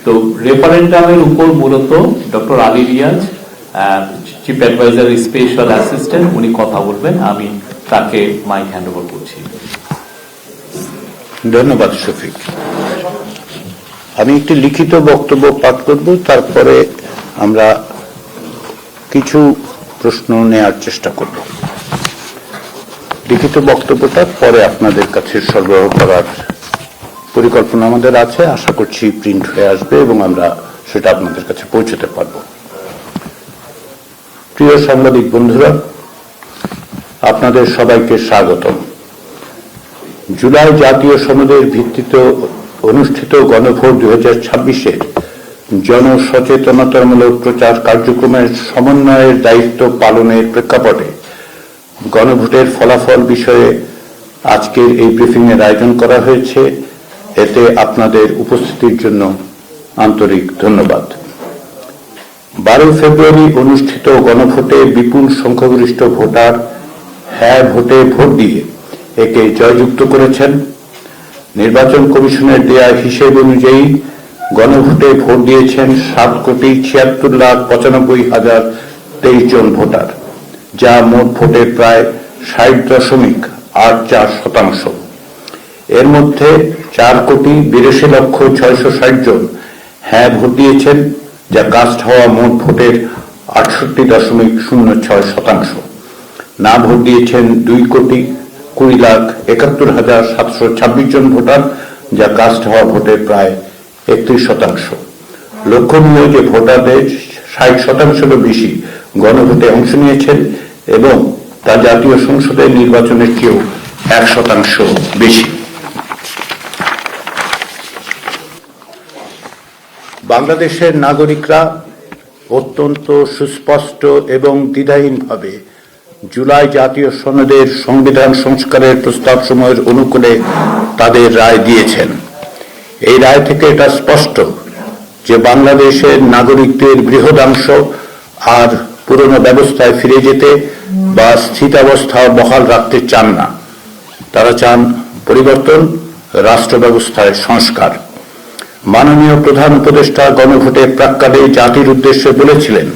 তো রেফারেন্ডামের উপর মূলত doctor Ali Riaz, chief adviser special assistant, উনি কথা বলবেন। আমি তাকে মাইক হ্যান্ড ওভার করছি। ধন্যবাদ শফিক। আমি একটি লিখিত বক্তব্য পাঠ করব, তারপরে আমরা কিছু প্রশ্ন নেওয়ার চেষ্টা করব। লিখিত বক্তব্যটা পরে আপনাদের কাছে সরবরাহ করার পরিকল্পনা আমাদের আছে। আশা করছি প্রিন্ট হয়ে আসবে এবং আমরা সেটা আপনাদের কাছে পৌঁছতে পারব। প্রিয় সাংবাদিক বন্ধুরা, আপনাদের সবাইকে স্বাগতম। জুলাই জাতীয় সনদের ভিত্তিতে অনুষ্ঠিত গণভোট 2026-এর জনসচেতনতামূলক প্রচার কার্যক্রমের সমন্বয়ের দায়িত্ব পালনের প্রেক্ষাপটে গণভোটের ফলাফল বিষয়ে আজকের এই ব্রিফিং এর আয়োজন করা হয়েছে। এতে আপনাদের উপস্থিতির জন্য আন্তরিক ধন্যবাদ। 12 ফেব্রুয়ারি অনুষ্ঠিত গণভোটে বিপুল সংখ্যাগরিষ্ঠ ভোটার হ্যাঁ ভোটে ভোট দিয়ে একে জয়যুক্ত করেছেন। নির্বাচন কমিশনের দেয়া হিসেব অনুযায়ী গণভোটে ভোট দিয়েছেন 7,76,95,023 জন ভোটার, যা মোট ভোটের প্রায় 60.84%। এর মধ্যে 4,82,660,000 জন হ্যাঁ ভোট দিয়েছেন, যা কাস্ট হওয়া মোট ভোটের 68.06%। না ভোট দিয়েছেন 2,20,71,726 জন ভোটার, যা কাস্ট হওয়া ভোটের প্রায় 31%। লক্ষণীয় যে ভোটারদের 60%-এরও বেশি গণভোটে অংশ নিয়েছেন এবং তা জাতীয় সংসদের নির্বাচনের চেয়েও 1% বেশি। বাংলাদেশের নাগরিকরা অত্যন্ত সুস্পষ্ট এবং দ্বিধাহীনভাবে জুলাই জাতীয় সনদের সংবিধান সংস্কারের প্রস্তাবসমূহের অনুকূলে তাদের রায় দিয়েছেন। এই রায় থেকে এটা স্পষ্ট যে বাংলাদেশের নাগরিকদের বৃহদাংশ আর পুরনো ব্যবস্থায় ফিরে যেতে বা স্থিতাবস্থা বহাল রাখতে চান না। তারা চান পরিবর্তন, রাষ্ট্র ব্যবস্থায় সংস্কার। মাননীয় প্রধান উপদেষ্টা গণভোটের প্রাক্কালে জাতির উদ্দেশ্যে বলেছিলেন,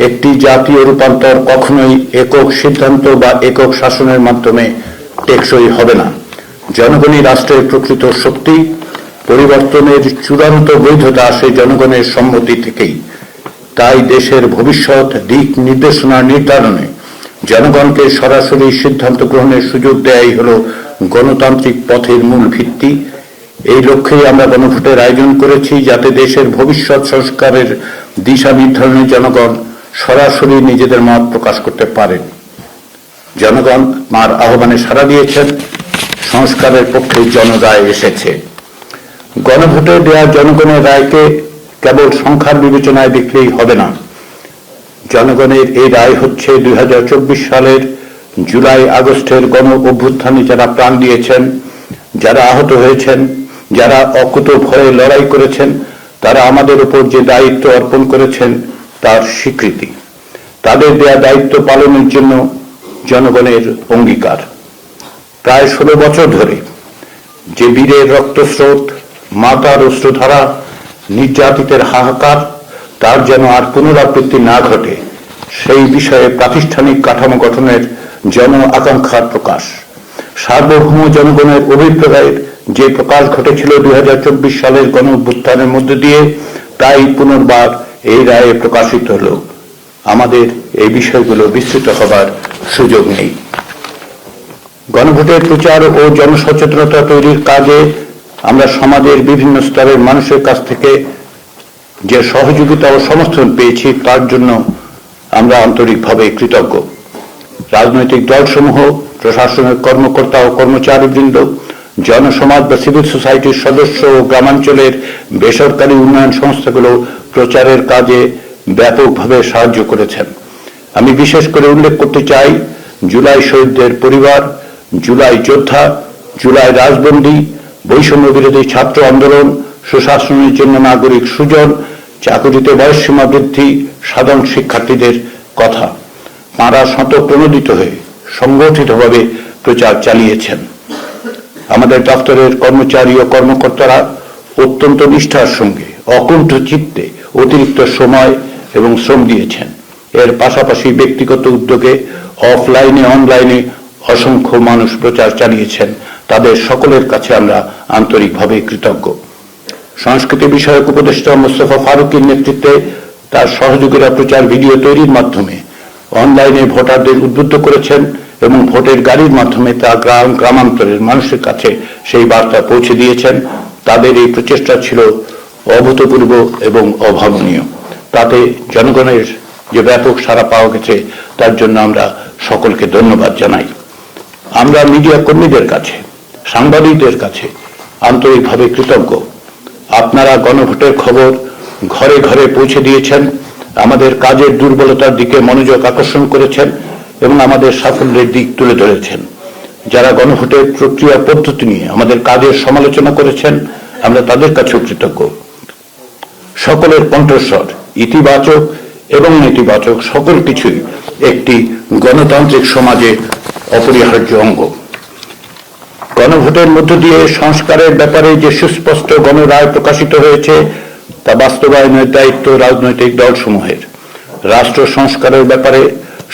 একটি জাতীয় রূপান্তর কখনোই একক সিদ্ধান্ত বা একক শাসনের মাধ্যমে টেকসই হবে না। জনগণই রাষ্ট্রের প্রকৃত শক্তি। পরিবর্তনের চূড়ান্ত বৈধতা আসে জনগণের সম্মতি থেকেই। তাই দেশের ভবিষ্যৎ দিক নির্দেশনা নির্ধারণে জনগণকে সরাসরি সিদ্ধান্ত গ্রহণের সুযোগ দেয়াই হল গণতান্ত্রিক পথের মূল ভিত্তি। এই লক্ষ্যেই আমরা গণভোটের আয়োজন করেছি, যাতে দেশের ভবিষ্যৎ সংস্কারের দিশা নির্ধারণে জনগণ সরাসরি নিজেদের মত প্রকাশ করতে পারেন। জনগণ মার আহ্বানে সাড়া দিয়েছেন। সংস্কারের পক্ষে জনরায় এসেছে। গণভোটে দেয়া জনগণের রায়কে কেবল সংখ্যার বিবেচনায় দেখলেই হবে না। জনগণের এই রায় হচ্ছে 2024 সালের জুলাই আগস্টের গণ অভ্যুত্থানে যারা প্রাণ দিয়েছেন, যারা আহত হয়েছেন, যারা অকুত ভয়ে লড়াই করেছেন, তারা আমাদের উপর যে দায়িত্ব অর্পণ করেছেন তার স্বীকৃতি। তাদের দেয়া দায়িত্ব পালনের জন্য জনগণের অঙ্গীকার। প্রায় 16 বছর ধরে যে বীরের রক্তস্রোত, মাতার অশ্রুধারা, নির্যাতিতের হাহাকার, তার যেন আর পুনরাবৃত্তি না ঘটে, সেই বিষয়ে প্রাতিষ্ঠানিক কাঠামো গঠনের জন আকাঙ্ক্ষার প্রকাশ। সার্বভৌম জনগণের অভিপ্রায়ের যে প্রকাশ ঘটেছিল 2024 সালের গণ অভ্যুত্থানের মধ্য দিয়ে, তাই পুনর্বার এই রায়ে প্রকাশিত হল। আমাদের এই বিষয়গুলো বিস্তৃত হবার সুযোগ নেই। গণভোটের প্রচার ও জনসচেতনতা তৈরির কাজে আমরা সমাজের বিভিন্ন স্তরের মানুষের কাছ থেকে যে সহযোগিতা ও সমর্থন পেয়েছি, তার জন্য আমরা আন্তরিকভাবে কৃতজ্ঞ। রাজনৈতিক দলসমূহ, প্রশাসনের কর্মকর্তা ও কর্মচারীবৃন্দ, জনসমাজ বা সিভিল সোসাইটির সদস্য ও গ্রামাঞ্চলের বেসরকারি উন্নয়ন সংস্থাগুলো প্রচারের কাজে ব্যাপকভাবে সাহায্য করেছেন। আমি বিশেষ করে উল্লেখ করতে চাই জুলাই শহীদদের পরিবার, জুলাই যোদ্ধা, জুলাই রাজবন্দী, বৈষম্য বিরোধী ছাত্র আন্দোলন, সুশাসনের জন্য নাগরিক সুজন, চাকুরিতে বয়সসীমা বৃদ্ধি, সাধারণ শিক্ষার্থীদের কথা। তাঁরা স্বতঃপ্রণোদিত হয়ে সংগঠিতভাবে প্রচার চালিয়েছেন। আমাদের দপ্তরের কর্মচারী ও কর্মকর্তারা অত্যন্ত নিষ্ঠার সঙ্গে অকুণ্ঠ চিত্তে অতিরিক্ত সময় এবং শ্রম দিয়েছেন। এর পাশাপাশি ব্যক্তিগত উদ্যোগে অফলাইনে অনলাইনে অসংখ্য মানুষ প্রচার চালিয়েছেন। তাদের সকলের কাছে আমরা আন্তরিকভাবে কৃতজ্ঞ। সংস্কৃতি বিষয়ক উপদেষ্টা মোস্তফা ফারুকীর নেতৃত্বে তার সহযোগীরা প্রচার ভিডিও তৈরির মাধ্যমে অনলাইনে ভোটারদের উদ্বুদ্ধ করেছেন এবং ভোটের গাড়ির মাধ্যমে তা গ্রামান্তরের মানুষের কাছে সেই বার্তা পৌঁছে দিয়েছেন। তাদের এই প্রচেষ্টা ছিল অভূতপূর্ব এবং অভাবনীয়। তাতে জনগণের যে ব্যাপক সাড়া পাওয়া গেছে তার জন্য আমরা সকলকে ধন্যবাদ জানাই। আমরা মিডিয়া কর্মীদের কাছে, সাংবাদিকদের কাছে আন্তরিকভাবে কৃতজ্ঞ। আপনারা গণভোটের খবর ঘরে ঘরে পৌঁছে দিয়েছেন, আমাদের কাজের দুর্বলতার দিকে মনোযোগ আকর্ষণ করেছেন এবং আমাদের সাফল্যের দিক তুলে ধরেছেন। যারা গণভোটের প্রক্রিয়া পদ্ধতি নিয়ে আমাদের কাজের সমালোচনা করেছেন, আমরা তাদের কাছেও কৃতজ্ঞ। সকলের কণ্ঠস্বর, ইতিবাচক এবং নেতিবাচক সকল কিছুই একটি গণতান্ত্রিক সমাজে অপরিহার্য অঙ্গ। গণভোটের মধ্য দিয়ে সংস্কারের ব্যাপারে যে সুস্পষ্ট গণরায় প্রকাশিত হয়েছে তা বাস্তবায়নের দায়িত্ব রাজনৈতিক দলসমূহের। রাষ্ট্র সংস্কারের ব্যাপারে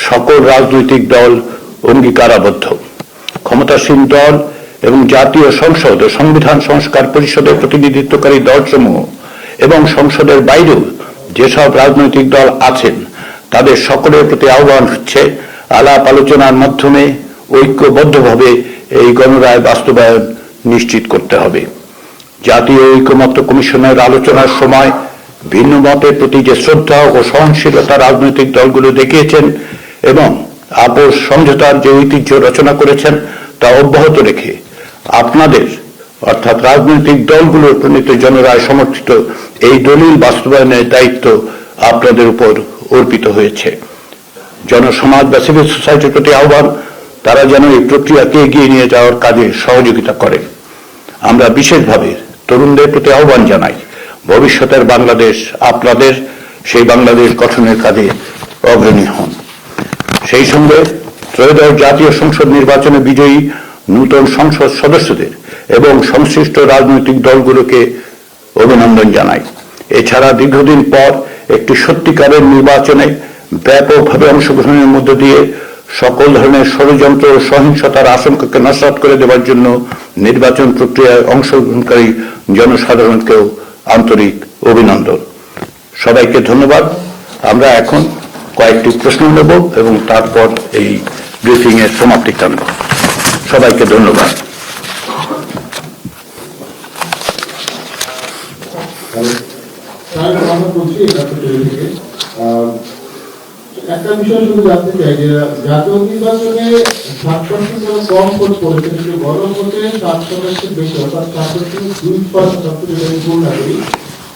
সকল রাজনৈতিক দল অঙ্গীকারাবদ্ধ। ক্ষমতাসীন দল এবং জাতীয় সংসদ ও সংবিধান সংস্কার পরিষদের প্রতিনিধিত্বকারী দলসমূহ এবং সংসদের বাইরেও যেসব রাজনৈতিক দল আছেন তাদের সকলের প্রতি আহ্বান হচ্ছে আলাপ আলোচনার মাধ্যমে ঐক্যবদ্ধভাবে এই গণরায় বাস্তবায়ন নিশ্চিত করতে হবে। জাতীয় ঐকমত্য কমিশনের আলোচনার সময় ভিন্ন মতের প্রতি যে শ্রদ্ধা ও সহনশীলতা রাজনৈতিক দলগুলো দেখিয়েছেন এবং আপোষ সমঝোতার যে ঐতিহ্য রচনা করেছেন তা অব্যাহত রেখে আপনাদের অর্থাৎ রাজনৈতিক দলগুলোর প্রণীত জনরায় সমর্থিত এই দলিল বাস্তবায়নের দায়িত্ব আপনাদের উপর অর্পিত হয়েছে। জনসমাজ বা সিভিল সোসাইটির প্রতি আহ্বান, তারা যেন এই প্রক্রিয়াকে এগিয়ে নিয়ে যাওয়ার কাজে সহযোগিতা করে। আমরা বিশেষভাবে তরুণদের প্রতি আহ্বান জানাই, ভবিষ্যতের বাংলাদেশ আপনাদের, সেই বাংলাদেশ গঠনের কাজে অগ্রণী হন। সেই সঙ্গে ত্রয়োদশ জাতীয় সংসদ নির্বাচনে বিজয়ী নূতন সংসদ সদস্যদের এবং সংশ্লিষ্ট রাজনৈতিক দলগুলোকে অভিনন্দন জানাই। এছাড়া দীর্ঘদিন পর একটি সত্যিকারের নির্বাচনে ব্যাপকভাবে অংশগ্রহণের মধ্য দিয়ে সকল ধরনের ষড়যন্ত্র ও সহিংসতার আশঙ্কাকে নস্যাৎ করে দেওয়ার জন্য নির্বাচন প্রক্রিয়ায় অংশগ্রহণকারী জনসাধারণকেও আন্তরিক অভিনন্দন। সবাইকে ধন্যবাদ। আমরা এখন কয়েকটি প্রশ্ন নেব এবং তারপর এই ব্রিফিং এর সমাপ্তি টানব। সবাইকে ধন্যবাদ। একটা বিষয় শুধু জানতে চাই যে জাতীয় নির্বাচনে 7% কম ভোট পড়েছে, কিন্তু গণভোটে 7% বেশি, অর্থাৎ 7.2% নাগরিক।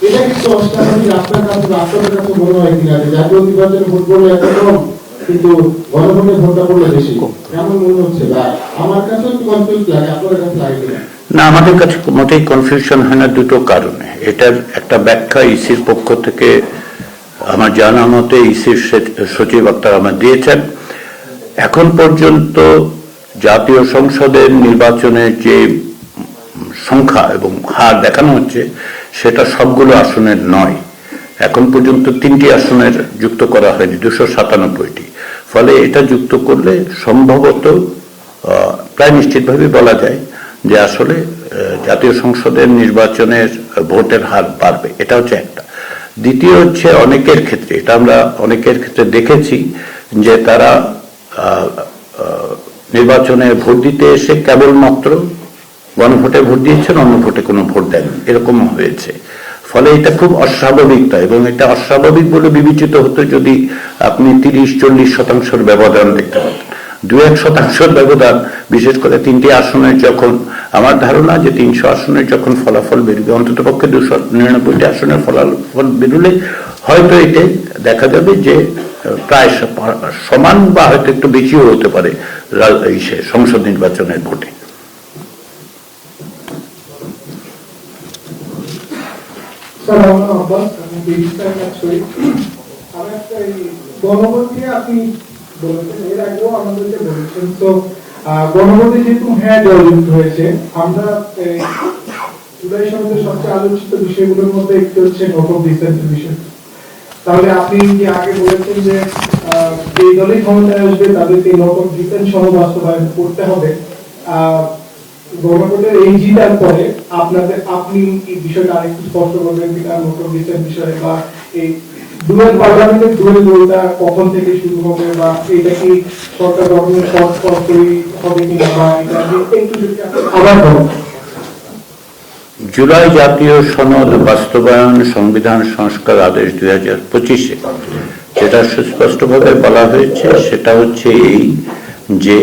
এটা কিন্তু অস্বাভাবিক। আপনার কাছে আপনাদের কাছে মনে হয় কিনা যে জাতীয় নির্বাচনে ভোট পড়লে এত কম কিন্তু গণভোটে ভোটটা পড়লে বেশি? কেমন মনে হচ্ছে? বা আমার কাছে একটু কনফিউজ লাগে, আপনাদের কাছে লাগে কিনা? না, আমাদের কাছে মোটেই কনফিউশন হয় না দুটো কারণে। এটার একটা ব্যাখ্যা ইসির পক্ষ থেকে আমার জানা মতে ইসির সচিব আক্তার আহমেদ দিয়েছেন। এখন পর্যন্ত জাতীয় সংসদের নির্বাচনের যে সংখ্যা এবং হার দেখানো হচ্ছে সেটা সবগুলো আসনের নয়। এখন পর্যন্ত 3টি আসনের যুক্ত করা হয়নি, 297টি। ফলে এটা যুক্ত করলে সম্ভবত প্রায় নিশ্চিতভাবে বলা যায় যে আসলে জাতীয় সংসদের নির্বাচনের ভোটের হার বাড়বে। এটা হচ্ছে একটা। দ্বিতীয় হচ্ছে অনেকের ক্ষেত্রে, এটা আমরা অনেকের ক্ষেত্রে দেখেছি যে তারা নির্বাচনে ভোট দিতে এসে কেবলমাত্র গণভোটে ভোট দিয়েছেন, অন্য ভোটে কোনো ভোট দেন, এরকম হয়েছে। ফলে এটা খুব অস্বাভাবিকতা, এবং এটা অস্বাভাবিক বলে বিবেচিত হতো যদি আপনি 30-40% ব্যবধান দেখতে পাতেন। 2-1% ব্যবধান, বিশেষ করে 3টি আসনের যখন, আমার ধারণা যে 300 আসনের যখন ফলাফল বেরোবে, অন্তত পক্ষে 299টি আসনের ফলাফল বেরোলে হয়তো এটা দেখা যাবে যে প্রায় সমান বা হয়তো একটু বেশিও হতে পারে সংসদ নির্বাচনের ভোটে। গণভোট নিয়ে আপনি বলেছেন, এর আগেও আমাদেরকে বলেছেন। তো গণভোটে যেহেতু হ্যাঁ জয়যুক্ত হয়েছে, আমরা জুলাই সনদের সবচেয়ে আলোচিত বিষয়গুলোর মধ্যে একটি হচ্ছে নোট অফ ডিসেন্টের বিষয়। তাহলে আপনি যে আগে বলেছেন যে যে দলই ক্ষমতায় আসবে তাদেরকে নোট অফ ডিসেন্ট সহ বাস্তবায়ন করতে হবে। গণভোটের এই জিতার পরে আপনি এই বিষয়টা আরেকটু স্পষ্ট করবেন কিনা, নোট অফ ডিসেন্ট বিষয়ে, বা এই দুয়ার পার্লামেন্টের দুয়ার গোলটা কখন থেকে শুরু হবে, বা এটা কি সরকার গঠনের শর্ট হবে কিনা, বা এটা একটু আবার বলুন। জুলাই জাতীয় সনদ বাস্তবায়ন সংবিধান সংস্কার আদেশ 2025-এ যেটা সুস্পষ্টভাবে বলা হয়েছে সেটা হচ্ছে এই যে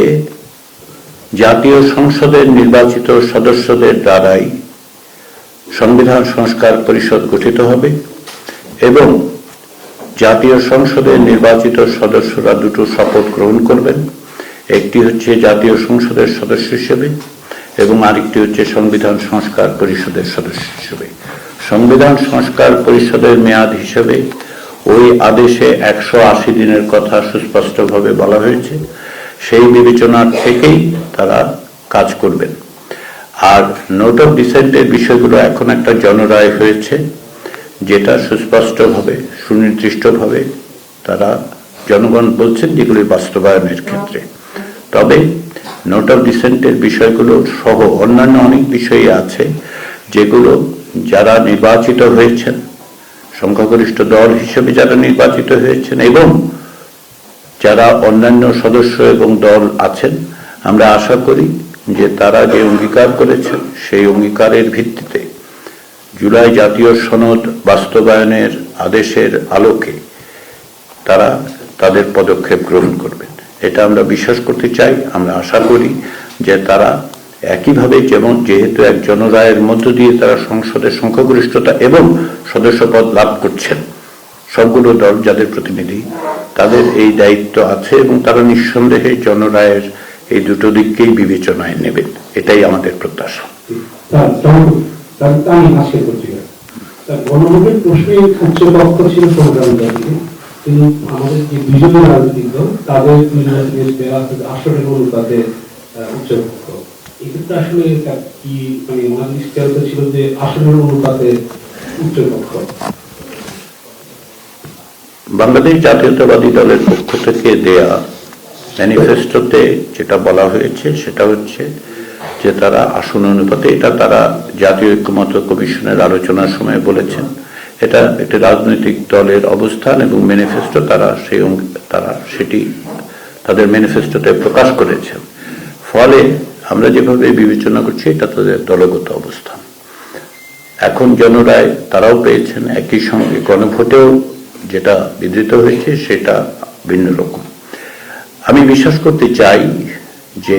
জাতীয় সংসদের নির্বাচিত সদস্যদের দ্বারাই সংবিধান সংস্কার পরিষদ গঠিত হবে এবং জাতীয় সংসদের নির্বাচিত সদস্যরা দুটো শপথ গ্রহণ করবেন। একটি হচ্ছে জাতীয় সংসদের সদস্য হিসেবে এবং আরেকটি হচ্ছে সংবিধান সংস্কার পরিষদের সদস্য হিসেবে। সংবিধান সংস্কার পরিষদের মেয়াদ হিসেবে ওই আদেশে 180 দিনের কথা সুস্পষ্টভাবে বলা হয়েছে। সেই বিবেচনার থেকেই তারা কাজ করবেন। আর নোট অফ ডিসেন্টের বিষয়গুলো এখন একটা জনরায় হয়েছে, যেটা সুস্পষ্টভাবে সুনির্দিষ্টভাবে তারা জনগণ বলছেন যেগুলি বাস্তবায়নের ক্ষেত্রে। তবে নোট অফ ডিসেন্টের বিষয়গুলো সহ অন্যান্য অনেক বিষয় আছে যেগুলো যারা নির্বাচিত হয়েছেন, সংখ্যাগরিষ্ঠ দল হিসেবে যারা নির্বাচিত হয়েছেন এবং যারা অন্যান্য সদস্য এবং দল আছেন, আমরা আশা করি যে তারা যে অঙ্গীকার করেছেন সেই অঙ্গীকারের ভিত্তিতে জুলাই জাতীয় সনদ বাস্তবায়নের আদেশের আলোকে তারা তাদের পদক্ষেপ গ্রহণ করবেন। এটা আমরা বিশ্বাস করতে চাই। আমরা আশা করি যে তারা একইভাবে যেহেতু এক জনরায়ের মধ্য দিয়ে তারা সংসদের সংখ্যাগরিষ্ঠতা এবং সদস্যপদ লাভ করছেন, সবগুলো দল যাদের প্রতিনিধি তাদের এই দায়িত্ব আছে এবং তারা নিঃসন্দেহে জনরায়ের এই দুটো দিককেই বিবেচনায় নেবেন, এটাই আমাদের প্রত্যাশা। গণভোটের প্রশ্নে উচ্চপক্ষ ছিল সংগ্রামী দলকে, কিন্তু আমাদের যে বিজেপি রাজনৈতিক দল তাদের আসনের অনুপাতে উচ্চপক্ষ, এক্ষেত্রে আসলে কি মানে আমাদের ছিল যে আসনের অনুপাতে উচ্চপক্ষ। বাংলাদেশ জাতীয়তাবাদী দলের পক্ষ থেকে দেয়া ম্যানিফেস্টোতে যেটা বলা হয়েছে সেটা হচ্ছে যে তারা আসন অনুপাতে, এটা তারা জাতীয় ঐক্যমত্য কমিশনের আলোচনার সময় বলেছেন। এটা একটি রাজনৈতিক দলের অবস্থান এবং ম্যানিফেস্টো তারা সেটি তাদের ম্যানিফেস্টোতে প্রকাশ করেছেন। ফলে আমরা যেভাবে বিবেচনা করছি এটা তাদের দলগত অবস্থান। এখন জনরায় তারাও পেয়েছেন, একই সঙ্গে গণভোটেও যেটা বিধৃত হয়েছে সেটা ভিন্ন রকম। আমি বিশ্বাস করতে চাই যে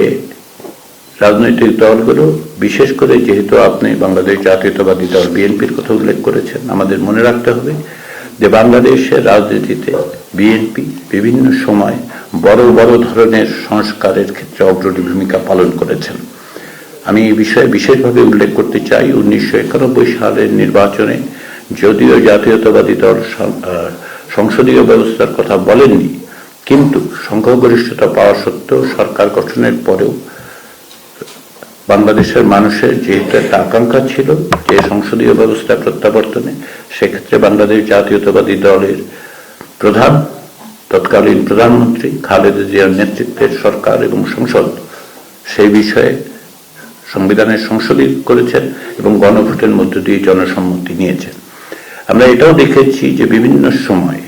রাজনৈতিক দলগুলো, বিশেষ করে যেহেতু আপনি বাংলাদেশ জাতীয়তাবাদী দল বিএনপির কথা উল্লেখ করেছেন, আমাদের মনে রাখতে হবে যে বাংলাদেশের রাজনীতিতে বিএনপি বিভিন্ন সময় বড় বড় ধরনের সংস্কারের ক্ষেত্রে অগ্রণী ভূমিকা পালন করেছেন। আমি এই বিষয়ে বিশেষভাবে উল্লেখ করতে চাই 1991 সালের নির্বাচনে যদিও জাতীয়তাবাদী দল সংসদীয় ব্যবস্থার কথা বলেননি, কিন্তু সংখ্যাগরিষ্ঠতা পাওয়া সত্ত্বেও সরকার গঠনের পরেও বাংলাদেশের মানুষের যেহেতু একটা আকাঙ্ক্ষা ছিল যে সংসদীয় ব্যবস্থা প্রত্যাবর্তনে, সেক্ষেত্রে বাংলাদেশ জাতীয়তাবাদী দলের প্রধান তৎকালীন প্রধানমন্ত্রী খালেদা জিয়ার নেতৃত্বের সরকার এবং সংসদ সেই বিষয়ে সংবিধানের সংশোধন করেছেন এবং গণভোটের মধ্য দিয়ে জনসম্মতি নিয়েছেন। আমরা এটাও দেখেছি যে বিভিন্ন সময়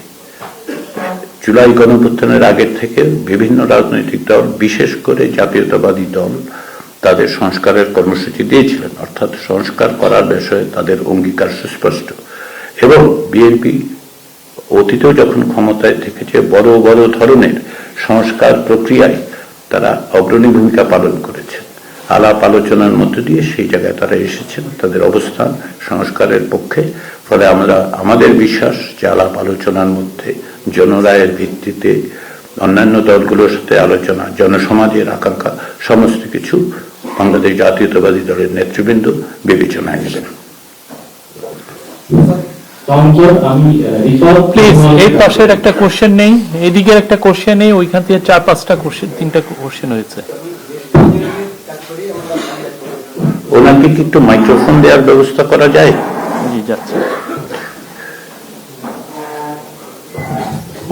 জুলাই গণঅভ্যুত্থানের আগের থেকে বিভিন্ন রাজনৈতিক দল, বিশেষ করে জাতীয়তাবাদী দল, তাদের সংস্কারের কর্মসূচি দিয়েছিলেন, অর্থাৎ সংস্কার করার বিষয়ে তাদের অঙ্গীকার সুস্পষ্ট। এবং বিএনপি অতীতেও যখন ক্ষমতায় থেকেছে বড় বড় ধরনের সংস্কার প্রক্রিয়ায় তারা অগ্রণী ভূমিকা পালন করেছেন। আলাপ আলোচনার মধ্য দিয়ে সেই জায়গায় তারা এসেছেন, তাদের অবস্থান সংস্কারের পক্ষে। ফলে আমাদের বিশ্বাস যে আলাপ আলোচনার মধ্যে জনরায়ের ভিত্তিতে অন্যান্য দলগুলোর সাথে আলোচনা, জনসমাজের আকাঙ্ক্ষা সমস্ত কিছু বাংলাদেশ জাতীয়তাবাদী দলের নেতৃবৃন্দ বিবেচনায় নেবেন। প্লিজ এই পাশের একটা কোশ্চেন নেই, এদিকের একটা কোশ্চেন নেই, ওইখান থেকে 4-5টা কোশ্চেন, 3টা কোশ্চেন হয়েছে। ওনাকে ওনাকে কি একটু মাইক্রোফোন দেওয়ার ব্যবস্থা করা যায়? জি যাচ্ছে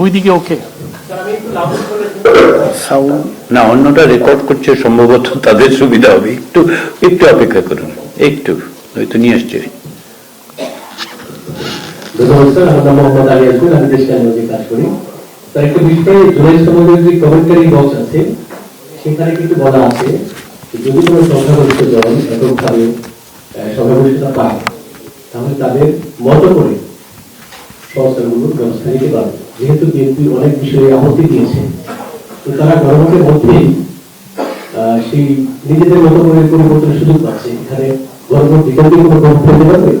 ওইদিকে। ওকে, না, অন্যটা রেকর্ড করছে, সম্ভবত তাদের সুবিধা হবে। একটু একটু অপেক্ষা করুন, একটু হয়তো নিয়ে আসছে। ধন্যবাদ স্যার। আমার নাম মোহাম্মদ আলী আসবেন, আমি দেশ কাজ করি। তার একটা বিষয়ে জুলাই সমাজের যে কমেন্টারি বক্স আছে সেখানে কিন্তু বলা আছে যদি কোনো সংখ্যাগরিষ্ঠ দল এককভাবে সংখ্যাগরিষ্ঠতা পায় তাহলে তাদের মতো করে সংস্থাগুলোর ব্যবস্থা নিতে পারবে। যেহেতু বিএনপি অনেক বিষয়ে আপত্তি দিয়েছে, তো তারা গণভোটের মধ্যেই সেই নিজেদের মতো করে পরিবর্তনের সুযোগ পাচ্ছে। এখানে গণভোট বিকল্প কোনো প্রভাব ফেলতে পারবে?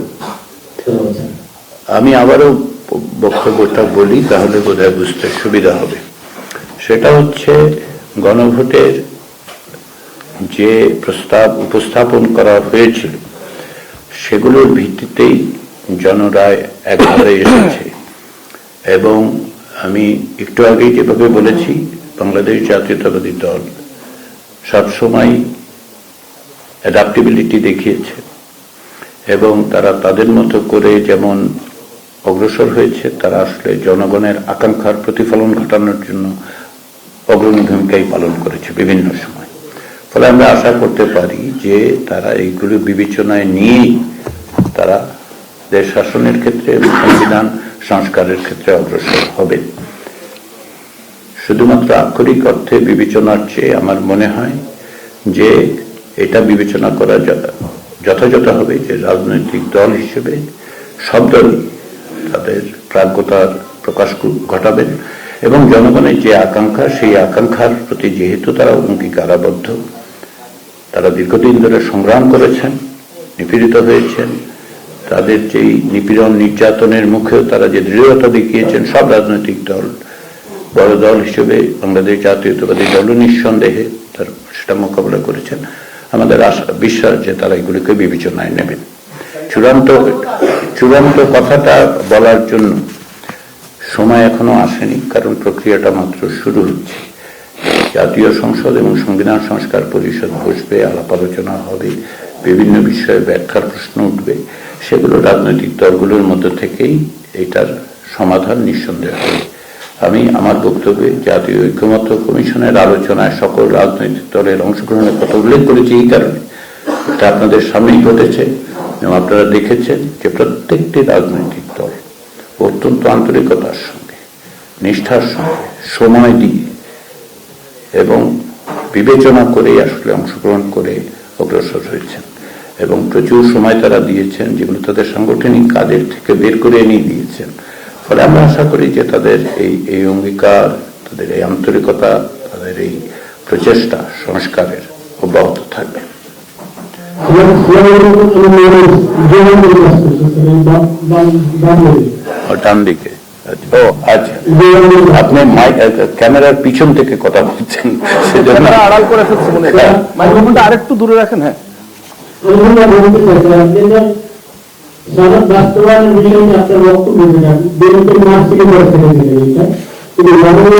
ধন্যবাদ স্যার। আমি আবারও বক্তব্যটা বলি, তাহলে বোধহয় বুঝতে সুবিধা হবে। সেটা হচ্ছে গণভোটের যে প্রস্তাব উপস্থাপন করা হয়েছিল সেগুলোর ভিত্তিতেই জনরায় একবারে এসেছে। এবং আমি একটু আগেই যেভাবে বলেছি, বাংলাদেশ জাতীয়তাবাদী দল সবসময় অ্যাডাপ্টেবিলিটি দেখিয়েছে এবং তারা তাদের মতো করে যেমন অগ্রসর হয়েছে, তারা আসলে জনগণের আকাঙ্ক্ষার প্রতিফলন ঘটানোর জন্য অগ্রণী ভূমিকাই পালন করেছে বিভিন্ন সময়। ফলে আমরা আশা করতে পারি যে তারা এইগুলো বিবেচনায় নিয়েই তারা দেশ শাসনের ক্ষেত্রে এবং সংবিধান সংস্কারের ক্ষেত্রে অগ্রসর হবে। শুধুমাত্র আক্ষরিক অর্থে বিবেচনার চেয়ে আমার মনে হয় যে এটা বিবেচনা করা যথাযথ হবে যে রাজনৈতিক দল হিসেবে সব দলই তাদের প্রাজ্ঞতার প্রকাশ ঘটাবেন এবং জনগণের যে আকাঙ্ক্ষা, সেই আকাঙ্ক্ষার প্রতি যেহেতু তারা অঙ্গীকারাবদ্ধ, তারা দীর্ঘদিন ধরে সংগ্রাম করেছেন, নিপীড়িত হয়েছেন, তাদের যেই নিপীড়ন নির্যাতনের মুখেও তারা যে দৃঢ়তা দেখিয়েছেন, সব রাজনৈতিক দল বড় দল হিসেবে বাংলাদেশ জাতীয়তাবাদী দল নিঃসন্দেহে তার সেটা মোকাবিলা করেছেন। আমাদের আশা বিশ্বাস যে তারা এগুলিকে বিবেচনায় নেবেন। চূড়ান্ত কথাটা বলার জন্য সময় এখনো আসেনি, কারণ প্রক্রিয়াটা মাত্র শুরু হচ্ছে। জাতীয় সংসদ এবং সংবিধান সংস্কার পরিষদ বসবে, আলাপ আলোচনা হবে, বিভিন্ন বিষয়ে ব্যাখ্যার প্রশ্ন উঠবে। সেগুলো রাজনৈতিক দলগুলোর মধ্যে থেকেই এটার সমাধান নিঃসন্দেহ হবে। আমি আমার বক্তব্যে জাতীয় ঐক্যমত্য কমিশনের আলোচনায় সকল রাজনৈতিক দলের অংশগ্রহণের কথা উল্লেখ করেছি এই কারণে, এটা আপনাদের সামনেই ঘটেছে এবং আপনারা দেখেছেন যে প্রত্যেকটি রাজনৈতিক দল অত্যন্ত আন্তরিকতার সঙ্গে, নিষ্ঠার সঙ্গে, সময় দিয়ে এবং বিবেচনা করে আসলে অংশগ্রহণ করে অগ্রসর হয়েছেন এবং প্রচুর সময় তারা দিয়েছেন, যেগুলো তাদের সাংগঠনিক কাজের থেকে বের করে এনে দিয়েছেন। ফলে আমরা আশা করি যে তাদের এই অঙ্গীকার, তাদের এই আন্তরিকতা, তাদের এই প্রচেষ্টা সংস্কারের অব্যাহত থাকবে। ডান দিকে। ও আচ্ছা, আপনি ক্যামেরার পিছন থেকে কথা বলছেন, সেজন্য আড়াল করে ফেলছে মনে হয়। মাইক্রোফোনটা আরেকটু দূরে রাখেন। হ্যাঁ, বাস্তবায়নের বিষয়ে আপনার বক্তব্য বিএনপির মাস থেকে বড় থেকে এটা কিন্তু গণভোটে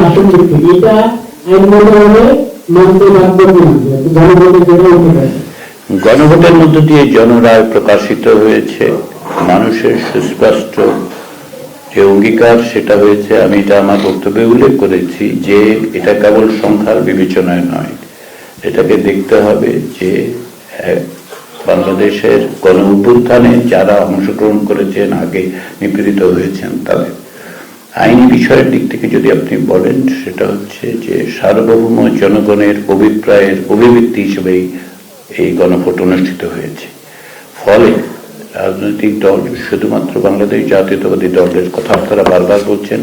আসন দিচ্ছে এটা আইনগতভাবে মানতে বাধ্য করেছে। গণভোটের মধ্য দিয়ে জনরায় প্রকাশিত হয়েছে, মানুষের সুস্পষ্ট যে অঙ্গীকার সেটা হয়েছে। আমি এটা আমার বক্তব্যে উল্লেখ করেছি যে এটা কেবল সংখ্যার বিবেচনায় নয়, এটাকে দেখতে হবে যে বাংলাদেশের গণ অভ্যুত্থানে যারা অংশগ্রহণ করেছেন, আগে নিপীড়িত হয়েছেন, তাদের আইনি বিষয়ের দিক থেকে যদি আপনি বলেন, সেটা হচ্ছে যে সার্বভৌম জনগণের অভিপ্রায়ের অভিব্যক্তি হিসেবেই এই গণভোট অনুষ্ঠিত হয়েছে। ফলে রাজনৈতিক দল, শুধুমাত্র বাংলাদেশ জাতীয়তাবাদী দলের কথা আপনারা বারবার বলছেন,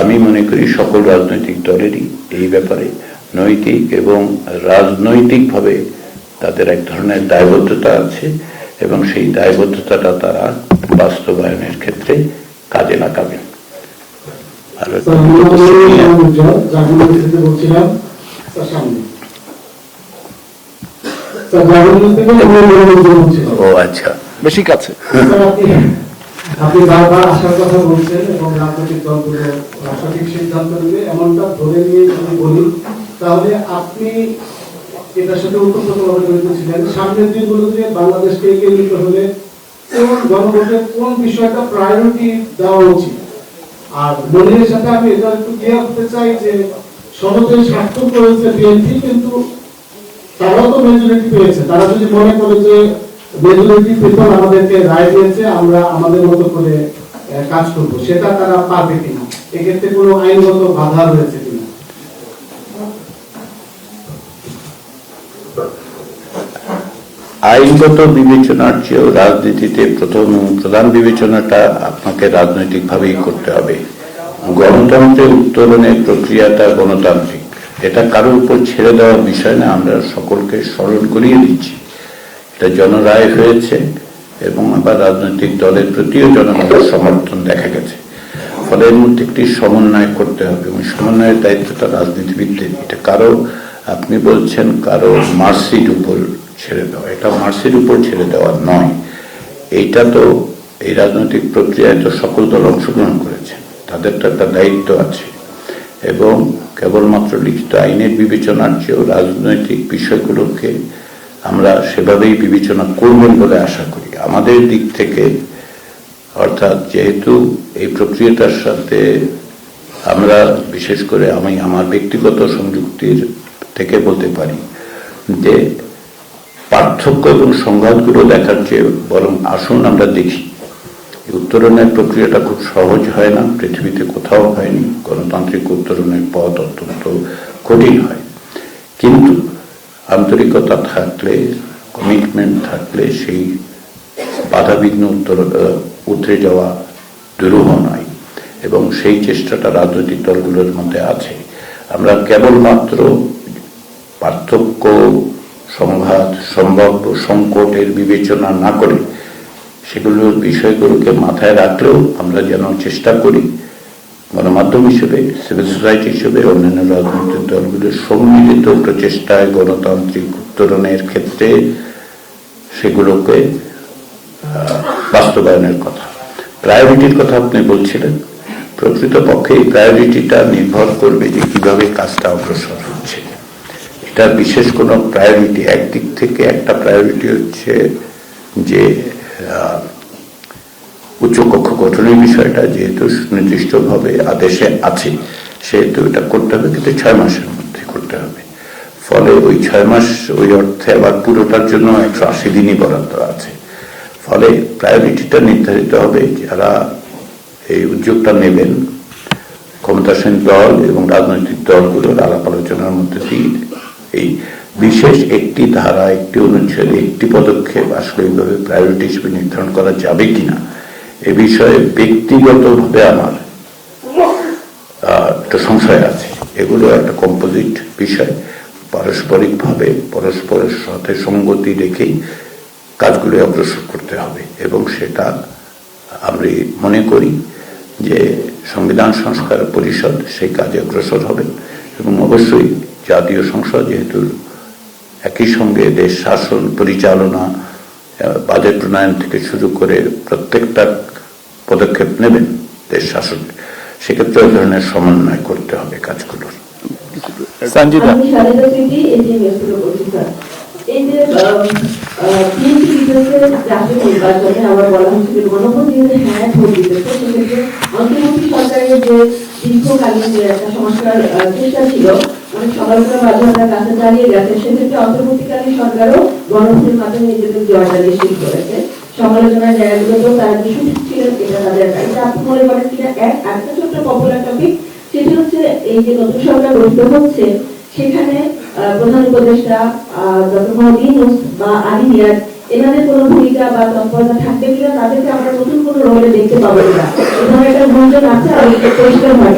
আমি মনে করি সকল রাজনৈতিক দলেরই এই ব্যাপারে নৈতিক এবং রাজনৈতিকভাবে তাদের এক ধরনের দায়বদ্ধতা আছে এবং সেই দায়বদ্ধতাটা তারা বাস্তবায়নের ক্ষেত্রে কাজে লাগাবেন। ও আচ্ছা, বেশি কাছে। আপনি বারবার আসার কথা বলছেন এবং রাজনৈতিক দলগুলো সঠিক সিদ্ধান্ত নেবে এমনটা ধরে নিয়ে যদি বলি, তাহলে আপনি এটার সাথে ওতপ্রোতভাবে জড়িত ছিলেন। সামনের দিনগুলোতে বাংলাদেশকে এগিয়ে নিতে হলে কোন গণভোটে কোন বিষয়টা প্রায়োরিটি দেওয়া উচিত। আর মনিরের সাথে আমি এটা একটু ক্লিয়ার করতে চাই যে সহজে স্বার্থক করেছে বিএনপি, কিন্তু তারাও তো মেজরিটি পেয়েছে। তারা যদি মনে করে যে মেজরিটি পিপল আমাদেরকে রায় দিয়েছে, আমরা আমাদের মতো করে কাজ করবো, সেটা তারা পারবে কিনা, এক্ষেত্রে কোনো আইনগত বাধা রয়েছে কিনা? আইনগত বিবেচনার চেয়েও রাজনীতিতে প্রধান বিবেচনাটা আপনাকে রাজনৈতিকভাবেই করতে হবে। গণতন্ত্রের উত্তরণের প্রক্রিয়াটা গণতান্ত্রিক, এটা কারোর উপর ছেড়ে দেওয়ার বিষয় না। আমরা সকলকে স্মরণ করিয়ে দিচ্ছি এটা জনরায় হয়েছে এবং আবার রাজনৈতিক দলের প্রতিও জনগণের সমর্থন দেখা গেছে। ফলে এর মধ্যে একটি সমন্বয় করতে হবে এবং সমন্বয়ের দায়িত্বটা রাজনীতিবিদদের। এটা কারো, আপনি বলছেন কারো মার্সির উপর ছেড়ে দেওয়া, এটা মার্সির উপর ছেড়ে দেওয়া নয়। এইটা তো এই রাজনৈতিক প্রক্রিয়ায় তো সকল দল অংশগ্রহণ করেছে, তাদের তো একটা দায়িত্ব আছে এবং কেবলমাত্র লিখিত আইনের বিবেচনার চেয়েও রাজনৈতিক বিষয়গুলোকে আমরা সেভাবেই বিবেচনা করবেন বলে আশা করি। আমাদের দিক থেকে অর্থাৎ যেহেতু এই প্রক্রিয়াটার সাথে আমরা বিশেষ করে আমি আমার ব্যক্তিগত সংযুক্তির থেকে বলতে পারি যে পার্থক্য এবং সংঘাতগুলো দেখার চেয়ে বরং আসুন আমরা দেখি। উত্তরণের প্রক্রিয়াটা খুব সহজ হয় না, পৃথিবীতে কোথাও হয়নি। গণতান্ত্রিক উত্তরণের পথ অত্যন্ত কঠিন হয়, কিন্তু আন্তরিকতা থাকলে, কমিটমেন্ট থাকলে সেই বাধাবিঘ্ন উতরে যাওয়া দুরূহ নয় এবং সেই চেষ্টাটা রাজনৈতিক দলগুলোর মধ্যে আছে। আমরা কেবলমাত্র পার্থক্য, সংঘাত, সম্ভাব্য সংকটের বিবেচনা না করে সেগুলোর বিষয়গুলোকে মাথায় রাখলেও আমরা যেন চেষ্টা করি গণমাধ্যম হিসেবে, সিভিল সোসাইটি হিসেবে, অন্যান্য রাজনৈতিক দলগুলোর সম্মিলিত প্রচেষ্টায় গণতান্ত্রিক উত্তরণের ক্ষেত্রে সেগুলোকে বাস্তবায়নের কথা। প্রায়োরিটির কথা আপনি বলছিলেন, প্রকৃতপক্ষে এই প্রায়োরিটিটা নির্ভর করবে যে কিভাবে কাজটা অগ্রসর হচ্ছে। এটা বিশেষ কোনো প্রায়োরিটি, একদিক থেকে একটা প্রায়োরিটি হচ্ছে যে উচ্চকক্ষ গঠনের বিষয়টা যেহেতু সুনির্দিষ্টভাবে আদেশে আছে সেহেতু এটা করতে হবে, কিন্তু 6 মাসের মধ্যে করতে হবে। ফলে ওই 6 মাস ওই অর্থে আবার পুরোটার জন্য 180 দিনই বরাদ্দ আছে। ফলে প্রায়োরিটিটা নির্ধারিত হবে যারা এই উদ্যোগটা নেবেন, ক্ষমতাসীন দল এবং রাজনৈতিক দলগুলোর আলাপ আলোচনার মধ্যে দিয়ে এই বিশেষ একটি ধারা, একটি অনুচ্ছেদে, একটি পদক্ষেপ আসলে এইভাবে প্রায়োরিটি হিসেবে নির্ধারণ করা যাবে কিনা এ বিষয়ে ব্যক্তিগতভাবে আমার একটা সংশয় আছে। এগুলো একটা কম্পোজিট বিষয়, পারস্পরিকভাবে পরস্পরের সাথে সঙ্গতি রেখেই কাজগুলো অগ্রসর করতে হবে এবং সেটা আমরা মনে করি যে সংবিধান সংস্কার পরিষদ সেই কাজে অগ্রসর হবেন এবং অবশ্যই জাতীয় সংসদ যেহেতু একই সঙ্গে দেশ শাসন পরিচালনা, বাজেট প্রণয়ন থেকে শুরু করে প্রত্যেকটা পদক্ষেপ নেবেন দেশ শাসন, সেক্ষেত্রে ওই ধরনের সমন্বয় করতে হবে কাজগুলোর। সঞ্জিতা, এই যে বিএনপি বিরুদ্ধে জাতীয় নির্বাচনে আবার বলা হচ্ছে যে গণভোট যেহেতু হ্যাঁ ভোট দিতেছে, সেক্ষেত্রে অন্তর্বর্তী সরকারের যে দীর্ঘকালীন যে একটা সংস্কার চেষ্টা ছিল, অনেক সমালোচনা মাধ্যমে কাছে চালিয়ে গেছে, সেক্ষেত্রে অন্তর্বর্তীকালীন সরকারও গণভোটের মাধ্যমে নিজেদের জয়টাকে শুরু করেছে। সমালোচনার জায়গাগুলোতেও তারা যে সুযোগ ছিলেন, এটা তাদের এটা আপনি মনে করেন কিনা? একটা ছোট্ট পপুলার টপিক, সেটি হচ্ছে এই যে নতুন সরকার গঠিত হচ্ছে সেখানে প্রধান উপদেষ্টা ডক্টর মোহাম্মদ ইউনূস বা আলী রিয়াজ এনাদের কোনো ভূমিকা বা তৎপরতা থাকবে কিনা, তাদেরকে আমরা নতুন কোনো রোলে দেখতে পাবো কিনা, এই ধরনের একটা গুঞ্জন আছে। আর পরিষ্কার হয়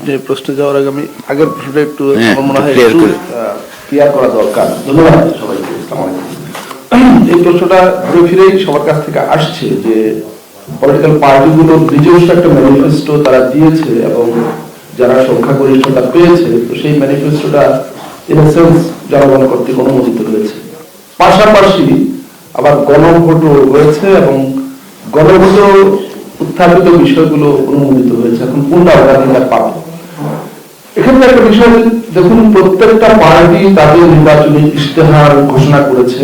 যে প্রশ্ন যাওয়ার আগে আমি আগের প্রশ্নটা একটু আমার মনে হয় ক্লিয়ার করা দরকার। ধন্যবাদ সবাইকে। এই প্রশ্নটা ঘুরে ফিরেই সবার কাছ থেকে আসছে যে পলিটিক্যাল পার্টিগুলোর নিজস্ব একটা ম্যানিফেস্টো তারা দিয়েছে এবং যারা সংখ্যাগরিষ্ঠতা পেয়েছে, তো সেই ম্যানিফেস্টোটা ইন এ সেন্স জনগণ কর্তৃক অনুমোদিত হয়েছে। পাশাপাশি আবার গণভোটও হয়েছে এবং গণভোট উত্থাপিত বিষয়গুলো অনুমোদিত হয়েছে। এখন কোনটা অগ্রাধিকার পাবে? এখানে একটা বিষয় দেখুন, প্রত্যেকটা পার্টি তাদের নির্বাচনী ইশতেহার ঘোষণা করেছে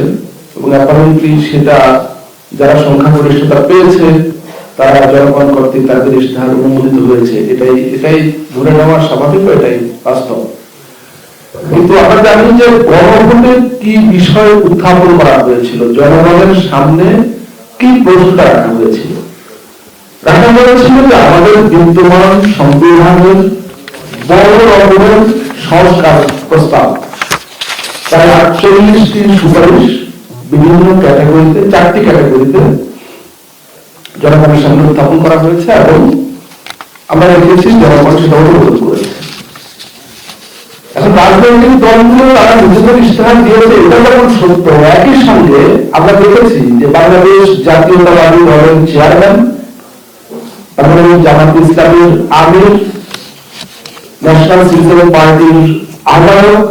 এবং অ্যাপারেন্টলি সেটা যারা সংখ্যাগরিষ্ঠতা পেয়েছে তারা জনগণ কর্তৃক তাদের ইশতেহার অনুমোদিত হয়েছে। এটাই ধরে নেওয়া স্বাভাবিক, এটাই বাস্তব। কিন্তু আমরা জানি যে গণভোটে কি বিষয় উত্থাপন করা হয়েছিল, জনগণের সামনে কি প্রশ্নটা রাখা হয়েছিল যে আমাদের বিদ্যমান সংবিধানের বড় রকমের সংস্কার প্রস্তাব, প্রায় 48টি সুপারিশ বিভিন্ন ক্যাটাগরিতে, 4টি ক্যাটাগরিতে জনগণের সামনে উত্থাপন করা হয়েছে এবং আমরা দেখেছি জনগণ সেটা অনুমোদন করেছে। এখন রাজনৈতিক দলগুলো তারা নিজেদের ইশতেহার দিয়েছে, এটা যখন সত্য, একই সঙ্গে আমরা দেখেছি যে বাংলাদেশ জাতীয়তাবাদী দলের চেয়ারম্যান, বাংলাদেশ জামাত ইসলামের আমির, ন্যাশনাল সিকিউরিটি পার্টির আহ্বায়ক,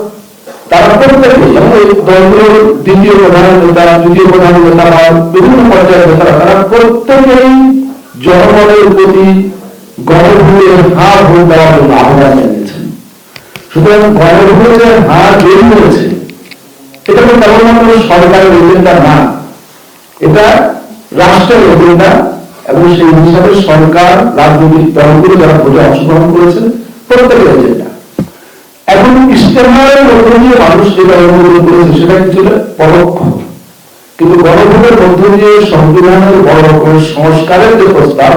তারা প্রত্যেকেই এবং এই দলগুলোর দ্বিতীয় প্রধান নেতা, তৃতীয় প্রধান নেতা বা বিভিন্ন পর্যায়ের নেতারা, তারা প্রত্যেকেই জনগণের প্রতি গণভোটের হার ভোট দেওয়ার জন্য আহ্বান জানিয়েছেন। সুতরাং গণভোটের হার বেড়ে হয়েছে, এটা তো কেবলমাত্র সরকারের এজেন্ডা না, এটা রাষ্ট্রের এজেন্ডা এবং সেই হিসাবে সরকার, রাজনৈতিক দলগুলো যারা ভোটে অংশগ্রহণ করেছে প্রত্যেকের এজেন্ডা। এখন ইশতেহারের মধ্য দিয়ে মানুষ যেটা অনুমোদন করেছে সেটা কি ছিল পরোক্ষ, কিন্তু গণভোটের মধ্য দিয়ে সংবিধানের বড় রকমের সংস্কারের যে প্রস্তাব,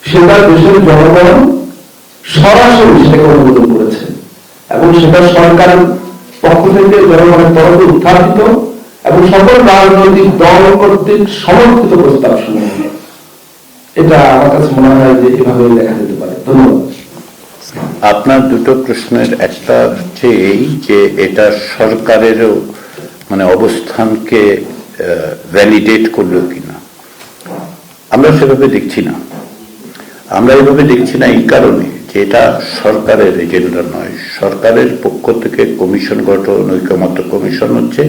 সেটা দেশের জনগণ সরাসরি সেটাকে অনুমোদন করেছে এবং সেটা সরকারের পক্ষ থেকে জনগণের তরফে উত্থাপিত এবং সকল রাজনৈতিক দল কর্তৃক সমর্থিত প্রস্তাব সমূহ। এটা আমার কাছে মনে হয় যে এভাবে দেখা যেতে পারে। ধন্যবাদ। আপনার দুটো প্রশ্নের একটা হচ্ছে এই যে এটা সরকারেরও মানে অবস্থানকে ভ্যালিডেট করলো কিনা। আমরা সেভাবে দেখছি না। আমরা এভাবে দেখছি না এই কারণে যে এটা সরকারের এজেন্ডা নয়। সরকারের পক্ষ থেকে কমিশন গঠন, ঐকমত্য কমিশন হচ্ছে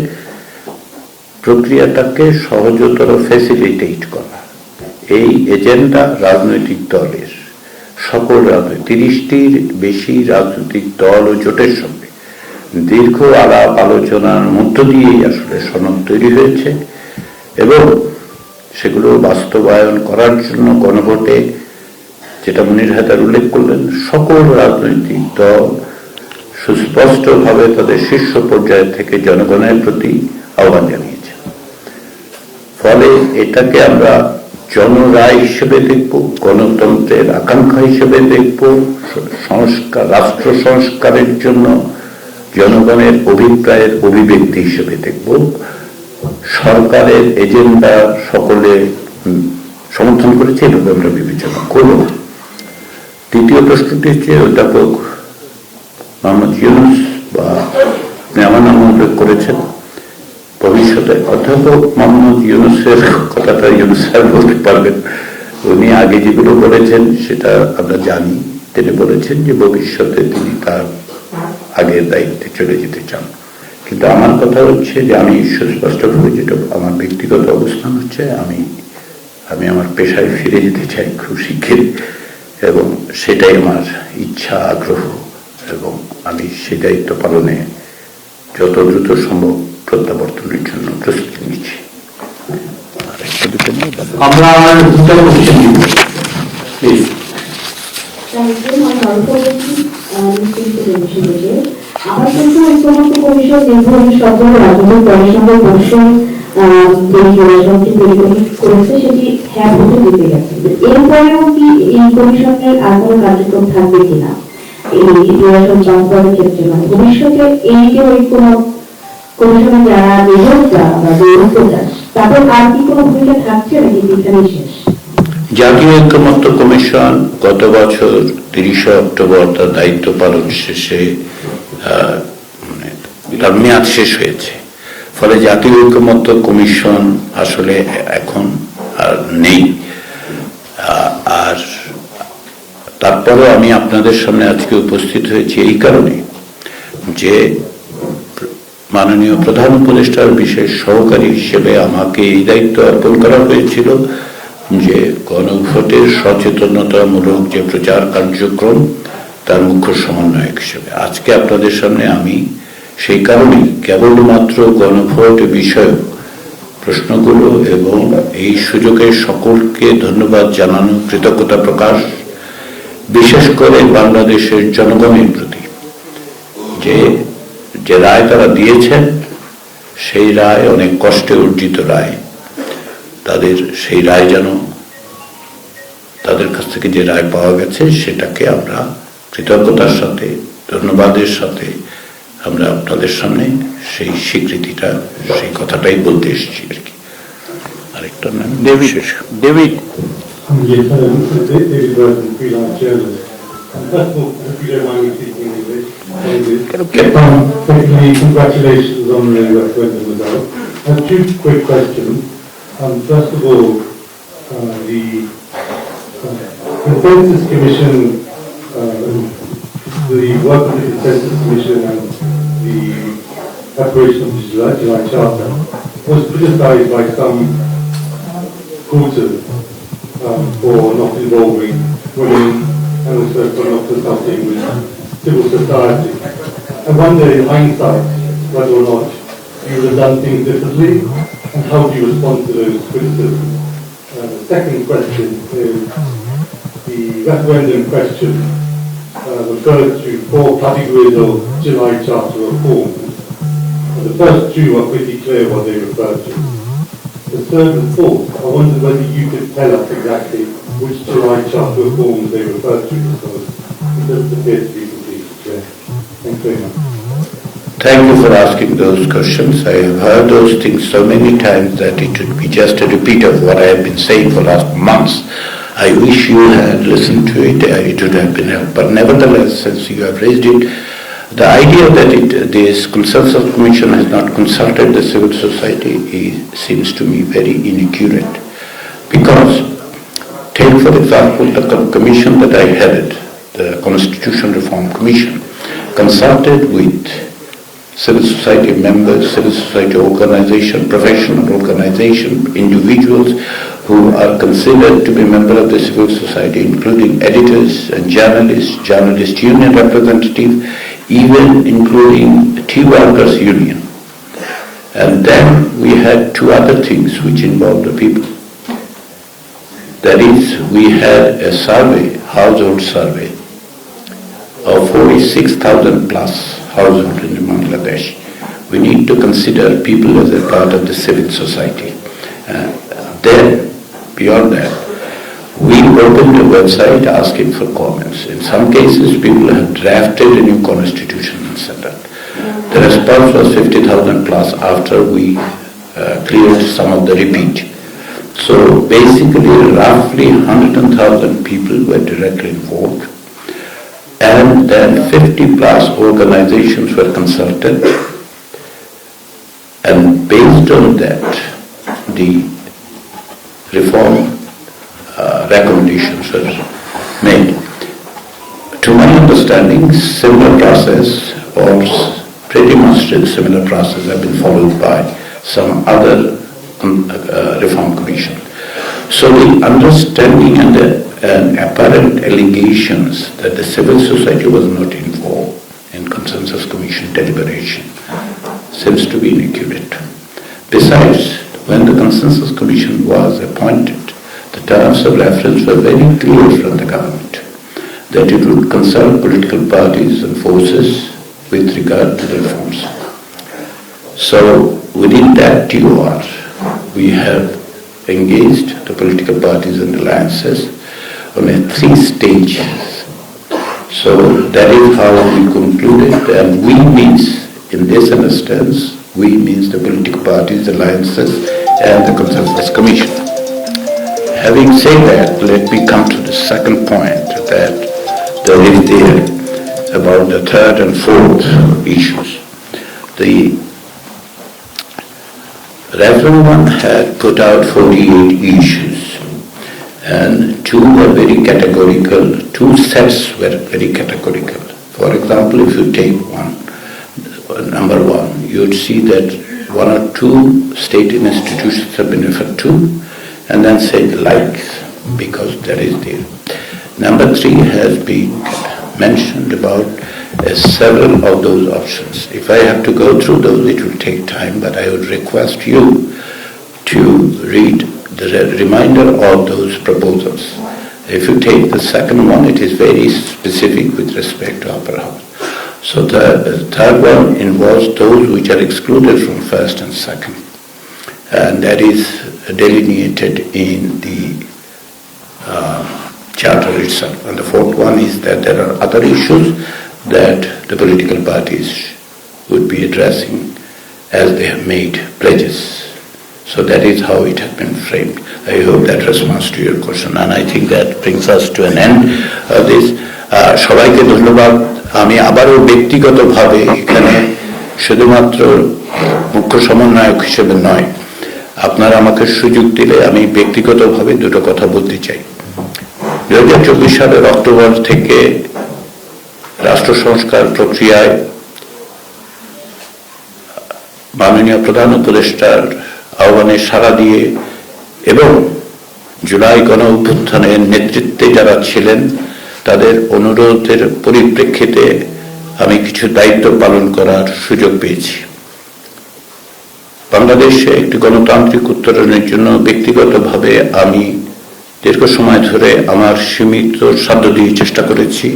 প্রক্রিয়াটাকে সহজতর ফ্যাসিলিটেট করা। এই এজেন্ডা রাজনৈতিক দলের, সকল রাজনৈতিক 30টির বেশি রাজনৈতিক দল ও জোটের সঙ্গে দীর্ঘ আলাপ আলোচনার মধ্য দিয়েই আসলে সনদ তৈরি হয়েছে এবং সেগুলো বাস্তবায়ন করার জন্য গণভোটে, যেটা মনির হায়দার উল্লেখ করলেন, সকল রাজনৈতিক দল সুস্পষ্টভাবে তাদের শীর্ষ পর্যায় থেকে জনগণের প্রতি আহ্বান জানিয়েছে। ফলে এটাকে আমরা জনরায় হিসেবে দেখব, গণতন্ত্রের আকাঙ্ক্ষা হিসেবে দেখব, সংস্কার, রাষ্ট্র সংস্কারের জন্য জনগণের অভিপ্রায়ের অভিব্যক্তি হিসেবে দেখব। সরকারের এজেন্ডা সকলে সমর্থন করেছে, এভাবে আমরা বিবেচনা করব। দ্বিতীয় প্রশ্নটি হচ্ছে অধ্যাপক মোহাম্মদ ইউনুস বা আপনি আমার নাম উল্লেখ করেছেন, ভবিষ্যতে অধ্যাপক মোহাম্মদ ইউনুসের কথাটা ইউনুস স্যার বলতে পারবেন। উনি আগে যেগুলো বলেছেন সেটা আমরা জানি। তিনি বলেছেন যে ভবিষ্যতে তিনি তার আগের দায়িত্বে চলে যেতে চান। কিন্তু আমার কথা হচ্ছে যে আমি সুস্পষ্টভাবে, যেটা আমার ব্যক্তিগত অবস্থান হচ্ছে, আমি আমার পেশায় ফিরে যেতে চাই খুব শীঘ্রই এবং সেটাই আমার ইচ্ছা, আগ্রহ এবং আমি সেই দায়িত্ব পালনে যত দ্রুত সম্ভব প্রত্যাবর্তনের জন্য প্রস্তুতি নিচ্ছি। আমরা দুটো কোশ্চেন দিব, প্লিজ। আমার কিন্তু ঐকমত্য কমিশন নির্বাহী সকল রাজনৈতিক দলের সঙ্গে বসে যে নির্বাচনটি করেছে সেটি হ্যাঁ ভোটে জিতে গেছে। এরপরেও কি এই কমিশনের আর কোনো কার্যক্রম থাকবে কিনা এই নির্বাচন বাস্তবায়নের ক্ষেত্রে, মানে ভবিষ্যতে এই যে ঐকমত্য কমিশনের যারা নিয়োগটা বা নিয়োগটা, তাদের আর কি কোনো ভূমিকা থাকছে নাকি এখানে শেষ? জাতীয় ঐকমত্য কমিশন গত বছর 30 অক্টোবর তার দায়িত্ব পালন শেষে তার মেয়াদ শেষ হয়েছে। ফলে জাতীয় ঐকমত্য কমিশন আসলে এখন আর নেই। আর তারপরে আমি আপনাদের সামনে আজকে উপস্থিত হয়েছি এই কারণে যে মাননীয় প্রধান উপদেষ্টার বিশেষ সহকারী হিসেবে আমাকে এই দায়িত্ব অর্পণ করা হয়েছিল যে গণভোটের সচেতনতামূলক যে প্রচার কার্যক্রম তার মুখ্য সমন্বয়ক হিসেবে আজকে আপনাদের সামনে আমি সেই কারণেই কেবলমাত্র গণভোট বিষয়ক প্রশ্নগুলো এবং এই সুযোগে সকলকে ধন্যবাদ জানানো, কৃতজ্ঞতা প্রকাশ, বিশেষ করে বাংলাদেশের জনগণের প্রতি যে রায় তারা দিয়েছেন, সেই রায় অনেক কষ্টে অর্জিত রায়। তাদের সেই রায় যেন, তাদের কাছ থেকে যে রায় পাওয়া গেছে সেটাকে আমরা কৃতজ্ঞতার সাথে, ধন্যবাদের সাথে আমরা আপনাদের সামনে সেই স্বীকৃতিটা, সেই কথাটাই বলতে এসেছি আর কি। আরেকটা নাম David. David Burton, freelance journalist. First of all, I hope you don't mind me speaking English. Secondly, congratulations on the referendum result. I have two quick questions. First of all, the Consensus Commission, the work of the Consensus Commission and the preparation of the July Charter was criticised by some quarters for not involving women and also for not consulting with civil society. I wonder in hindsight whether or not you would have done things differently and how do you respond to those criticisms. The second question is the referendum question referred to 4 categories of July Charter reforms. The first 2 are pretty clear what they refer to. The third and fourth, I wonder whether you could tell us exactly which July Charter reforms they refer to, because it doesn't appear to be completely clear. Thanks very much. Thank you for asking those questions. I have heard those things so many times that it would be just a repeat of what I have been saying for last months. I wish you had listened to it, it would have been helpful. But nevertheless, since you have raised it, the idea that this Consensus Commission has not consulted the civil society seems to me very inaccurate. Because, take for example the commission that I headed, the Constitution Reform Commission, consulted with civil society members, civil society organization, professional organization, individuals who are considered to be members of the civil society, including editors and journalists, journalist union representatives, even including the Tea Workers Union. And then we had 2 other things which involved the people. That is, we had a survey, household survey, of 46,000 plus households in Bangladesh. We need to consider people as a part of the civil society. Then, beyond that, we opened a website asking for comments. In some cases, people have drafted a new constitution and sent it. The response was 50,000 plus after we cleared some of the repeat. So basically, roughly 100,000 people were directly involved. And then 50 plus organizations were consulted. And based on that, the reform recommendations were made. To my understanding, similar process or pretty much similar process have been followed by some other reform commission. So the understanding and apparent allegations that the civil society was not involved in Consensus Commission deliberation seems to be inaccurate. Besides, when the Consensus Commission was appointed, the terms of reference were very clear from the government that it would consult political parties and forces with regard to the reforms. So within that TOR, we have engaged the political parties and alliances on a 3 stages. So that is how we concluded, and we means, in this instance, we means the political parties, alliances, and the Consensus Commission. Having said that, let me come to the second point that there is there about the third and fourth issues. The Referendum 1 had put out 48 issues, and 2 were very categorical, 2 sets were very categorical. For example, if you take number 1, you would see that 1 or 2 state institutions have been referred to, and then say like, because that is there. Number 3 has been mentioned about several of those options. If I have to go through those, it will take time, but I would request you to read the remainder of those proposals. If you take the second one, it is very specific with respect to upper house. So the third one involves those which are excluded from first and second, and that is delineated in the charter itself. And the fourth one is that there are other issues that the political parties would be addressing as they have made pledges. So that is how it has been framed. I hope that responds to your question, and I think that brings us to an end of this. সবাইকে ধন্যবাদ। আমি আবারও ব্যক্তিগতভাবে এখানে শুধুমাত্র মুখ্য সমন্বয়ক হিসেবে নয়, আপনারা আমাকে সুযোগ দিলে আমি ব্যক্তিগতভাবে দুটো কথা বলতে চাই। 2024 সালের অক্টোবর থেকে রাষ্ট্র সংস্কার প্রক্রিয়ায় মাননীয় প্রধান উপদেষ্টার আহ্বানে সাড়া দিয়ে এবং জুলাই গণ অভ্যুত্থানের নেতৃত্বে যারা ছিলেন তাদের অনুরোধের পরিপ্রেক্ষিতে আমি কিছু দায়িত্ব পালন করার সুযোগ পেয়েছি। বাংলাদেশে একটি গণতান্ত্রিক উত্তরণের জন্য ব্যক্তিগতভাবে আমি দীর্ঘ সময় ধরে আমার সীমিত সাধ্য দিয়ে চেষ্টা করেছি,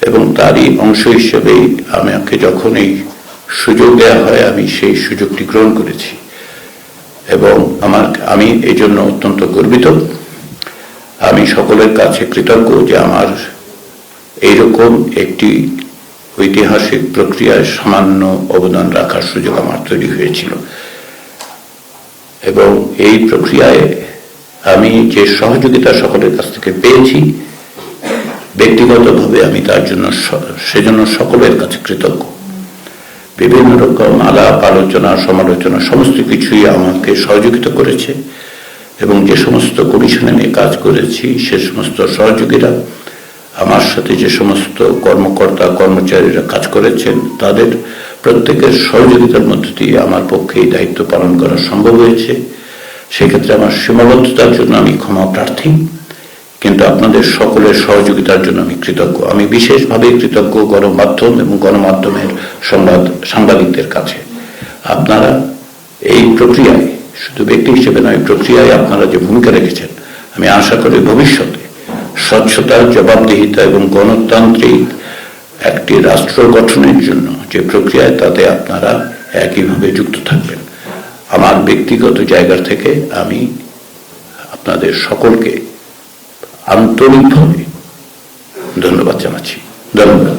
এবং তারই অংশ হিসেবেই আমাকে যখন এই সুযোগ দেওয়া হয় আমি সেই সুযোগটি গ্রহণ করেছি, এবং আমি এই জন্য অত্যন্ত গর্বিত। আমি সকলের কাছে কৃতজ্ঞ যে আমার এইরকম একটি ঐতিহাসিক প্রক্রিয়ায় সামান্য অবদান রাখার সুযোগ আমার তৈরি হয়েছিল, এবং এই প্রক্রিয়ায় আমি যে সহযোগিতা সকলের কাছ থেকে পেয়েছি ব্যক্তিগতভাবে আমি তার জন্য সেজন্য সকলের কাছে কৃতজ্ঞ। বিভিন্ন রকম আলাপ আলোচনা সমালোচনা সমস্ত কিছুই আমাকে সহযোগিতা করেছে, এবং যে সমস্ত কমিশনে আমি কাজ করেছি সে সমস্ত সহযোগীরা আমার সাথে যে সমস্ত কর্মকর্তা কর্মচারীরা কাজ করেছেন তাদের প্রত্যেকের সহযোগিতার মধ্য দিয়ে আমার পক্ষে এই দায়িত্ব পালন করা সম্ভব হয়েছে। সেক্ষেত্রে আমার সীমাবদ্ধতার জন্য আমি ক্ষমা প্রার্থী, কিন্তু আপনাদের সকলের সহযোগিতার জন্য আমি কৃতজ্ঞ। আমি বিশেষভাবে কৃতজ্ঞ গণমাধ্যম এবং গণমাধ্যমের সাংবাদিকদের কাছে। আপনারা এই প্রক্রিয়ায় শুধু ব্যক্তি হিসেবে নয়, প্রক্রিয়ায় আপনারা যে ভূমিকা রেখেছেন, আমি আশা করি ভবিষ্যতে স্বচ্ছতা জবাবদিহিতা এবং গণতান্ত্রিক একটি রাষ্ট্র গঠনের জন্য যে প্রক্রিয়ায় তাতে আপনারা একইভাবে যুক্ত থাকবেন। আমার ব্যক্তিগত জায়গা থেকে আমি আপনাদের সকলকে আন্তরিকভাবে ধন্যবাদ জানাচ্ছি। ধন্যবাদ।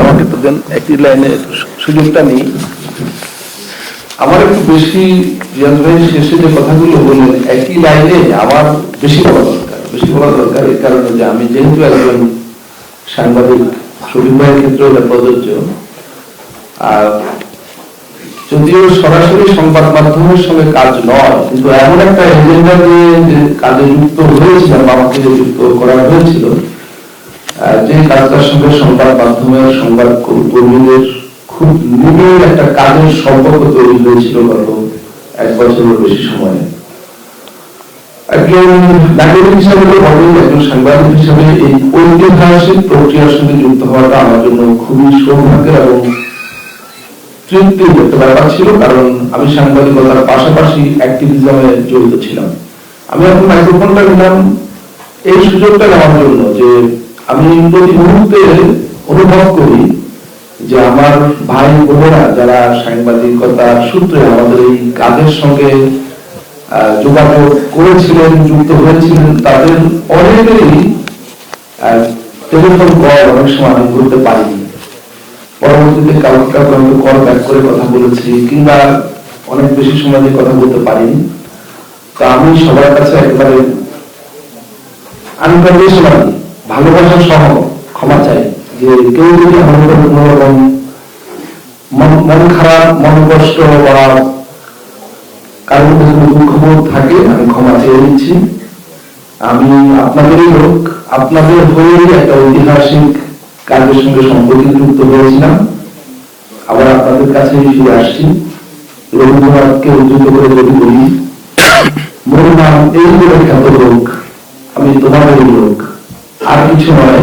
আমাকে তো দেন একই লাইনে সুযোগটা নেই। আমার একটু বেশি শেষে যে কথাগুলো বললেন একই লাইনে আমার বেশি বলা দরকার এই কারণে যে আমি যেহেতু একজন সাংবাদিক, শফিক ভাইয়ের ক্ষেত্রেও এটা প্রযোজ্য, আর যদিও সরাসরি সংবাদ মাধ্যমের সঙ্গে কাজ নয়, কিন্তু এমন একটা এজেন্ডা দিয়ে যে কাজে যুক্ত হয়েছিলাম, আমাকে যুক্ত করা হয়েছিল, যে কাজটার সঙ্গে সংবাদ মাধ্যমের সংবাদ কর্মীদের খুব নিবিড় একটা কাজের সম্পর্ক তৈরি হয়েছিল গত 1 বছরের বেশি সময়ে। একজন নাগরিক হিসাবে তো বটেই, একজন সাংবাদিক হিসাবে এই ঐতিহাসিক প্রক্রিয়ার সঙ্গে যুক্ত হওয়াটা আমার জন্য খুবই সৌভাগ্যের এবং তৃপ্তির একটা ব্যাপার ছিল, কারণ আমি সাংবাদিকতার পাশাপাশি অ্যাক্টিভিজমে জড়িত ছিলাম। আমি এখন মাইক্রোফোনটা নিলাম এই সুযোগটা নেওয়ার জন্য যে আমি প্রতি মুহূর্তে অনুভব করি যে আমার ভাই বোনেরা যারা সাংবাদিকতার সূত্রে আমাদের এই কাজের সঙ্গে যোগাযোগ করেছিলেন, যুক্ত হয়েছিলেন, তাদের অনেকেরই টেলিফোন কল অনেক সময় আমি করতে পারিনি। পরবর্তীতে কাউকে আমি কল ব্যাক করে কথা বলেছি, কিংবা অনেক বেশি সময় দিয়ে কথা বলতে পারিনি। তো আমি সবার কাছে একেবারে আনকন্ডিশনাল ভালোবাসা সহ ক্ষমা চাই যে কেউ যদি আমার উপর কোনো রকম মন খারাপ, মন কষ্ট বা কারোর মধ্যে কোনো দুঃখবোধ থাকে আমি ক্ষমা চেয়ে নিচ্ছি। আমি আপনাদেরই লোক, আপনাদের হয়েই একটা ঐতিহাসিক কাজের সঙ্গে সম্পর্কিত যুক্ত হয়েছিলাম, আবার আপনাদের কাছেই ফিরে আসছি। রবীন্দ্রনাথকে উদ্ধৃত করে যদি বলি, মোর নাম এই বলে খ্যাত লোক, আমি তোমাদেরই লোক, আর কিছু নয়।